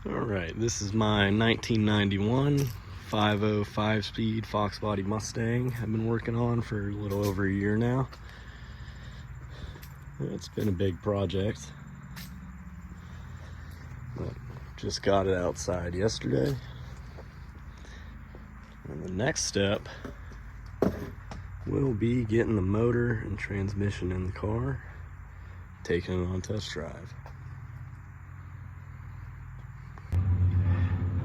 Alright, this is my 1991 5.0 5-speed foxbody Mustang I've been working on for a little over a year now. It's been a big project, but just got it outside yesterday. And the next step will be getting the motor and transmission in the car, taking it on test drive.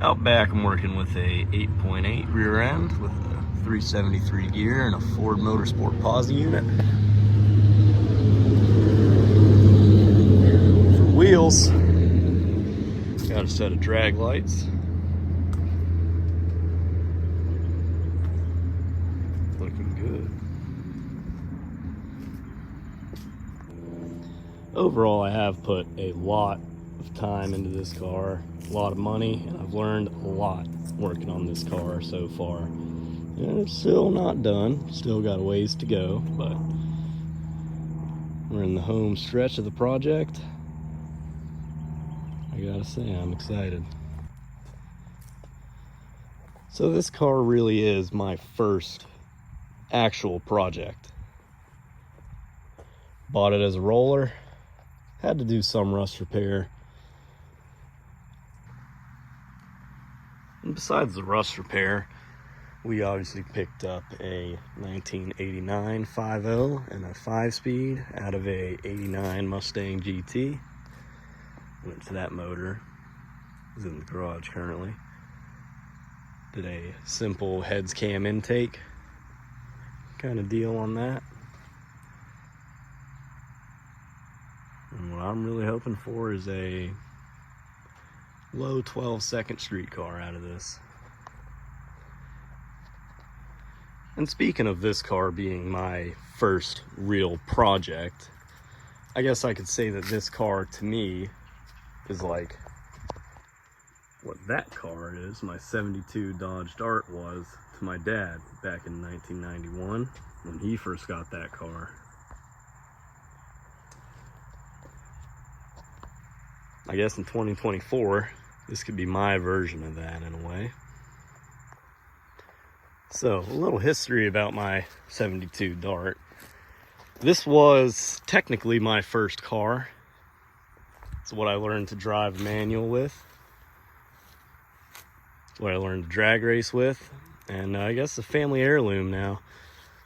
Out back, I'm working with a 8.8 rear end with a 373 gear and a Ford Motorsport posi unit. For wheels, got a set of drag lights. Looking good. Overall, I have put a lot of time into this car, a lot of money, and I've learned a lot working on this car so far. And it's still not done, still got a ways to go, but we're in the home stretch of the project. I gotta say, I'm excited. So this car really is my first actual project. Bought it as a roller, had to do some rust repair. And besides the rust repair, we obviously picked up a 1989 5.0 and a 5-speed out of a 89 Mustang GT. Went to that motor, is in the garage currently. Did a simple heads cam intake kind of deal on that. And what I'm really hoping for is a low 12 second street car out of this. And speaking of this car being my first real project, I guess I could say that this car to me is like what that car is, my 72 Dodge Dart, was to my dad back in 1991 when he first got that car. I guess in 2024, this could be my version of that in a way. So, a little history about my 72 Dart. This was technically my first car. It's what I learned to drive manual with. It's what I learned to drag race with. And I guess a family heirloom now.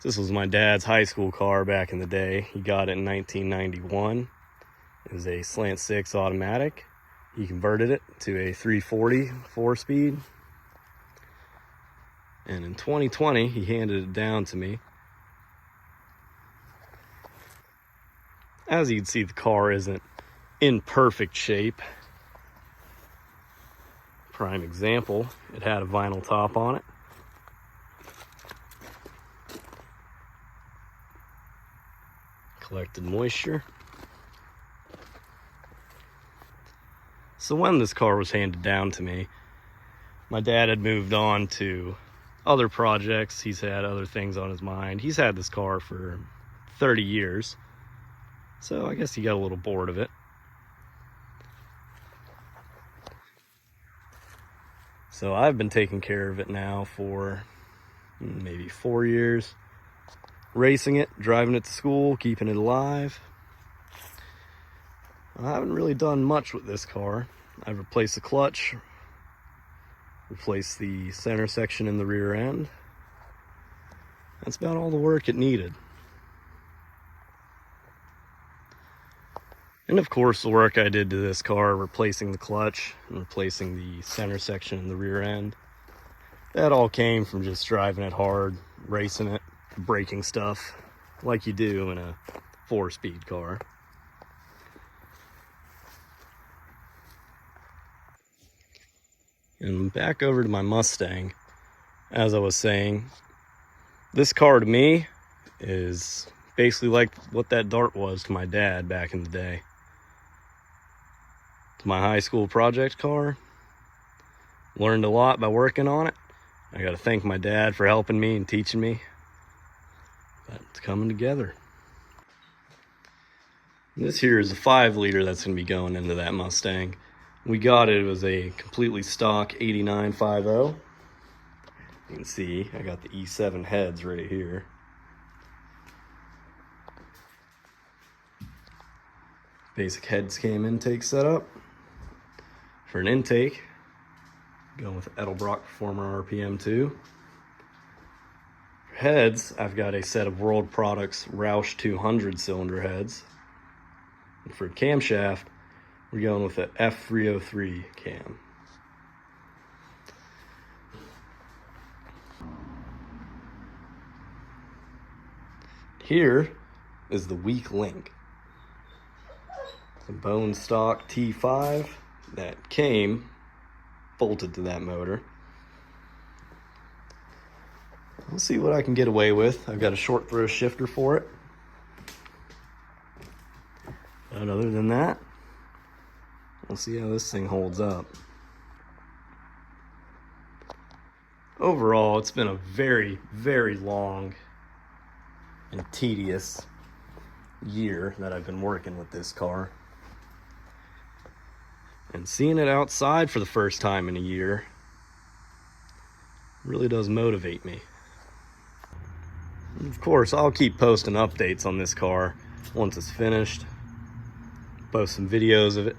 This was my dad's high school car back in the day. He got it in 1991. It was a slant 6 automatic. He converted it to a 340 4-speed. And in 2020, he handed it down to me. As you can see, the car isn't in perfect shape. Prime example, it had a vinyl top on it. Collected moisture. So when this car was handed down to me, my dad had moved on to other projects. He's had other things on his mind. He's had this car for 30 years. So I guess he got a little bored of it. So I've been taking care of it now for maybe 4 years. Racing it, driving it to school, keeping it alive. I haven't really done much with this car. I've replaced the clutch, replaced the center section in the rear end. That's about all the work it needed. And of course, the work I did to this car, replacing the clutch and replacing the center section in the rear end, that all came from just driving it hard, racing it, breaking stuff like you do in a 4-speed car. And back over to my Mustang, as I was saying, this car to me is basically like what that Dart was to my dad back in the day. It's my high school project car. Learned a lot by working on it. I gotta thank my dad for helping me and teaching me. But it's coming together. This here is a 5-liter that's gonna be going into that Mustang. we got it was a completely stock 8950. You can see I got the E7 heads right here. Basic heads cam intake setup. For an intake, going with Edelbrock Performer RPM2. For heads, I've got a set of World Products Roush 200 cylinder heads. And for camshaft, we're going with the F303 cam. Here is the weak link. A bone stock T5 that came bolted to that motor. We'll see what I can get away with. I've got a short throw shifter for it. But other than that, we'll see how this thing holds up. Overall, it's been a very, very long and tedious year that I've been working with this car. And seeing it outside for the first time in a year really does motivate me. And of course, I'll keep posting updates on this car once it's finished. Post some videos of it,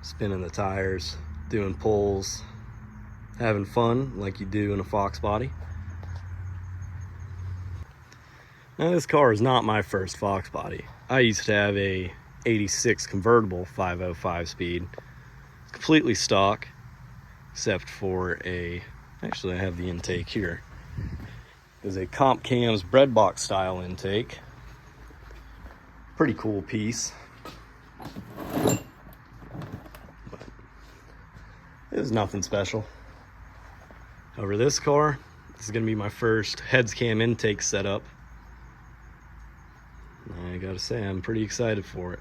spinning the tires, doing pulls, having fun like you do in a Foxbody. Now, this car is not my first Foxbody. I used to have a 86 convertible 505 speed, completely stock, except for actually I have the intake here. It was a Comp Cam's bread box style intake. Pretty cool piece. But it was nothing special. Over this car, this is gonna be my first heads cam intake setup. I gotta say, I'm pretty excited for it.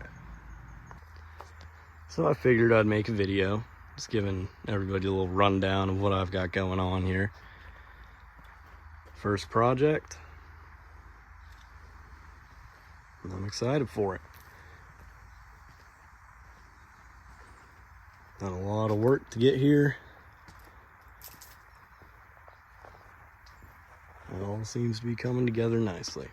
So I figured I'd make a video, just giving everybody a little rundown of what I've got going on here. First project, and I'm excited for it. Done a lot of work to get here. It all seems to be coming together nicely.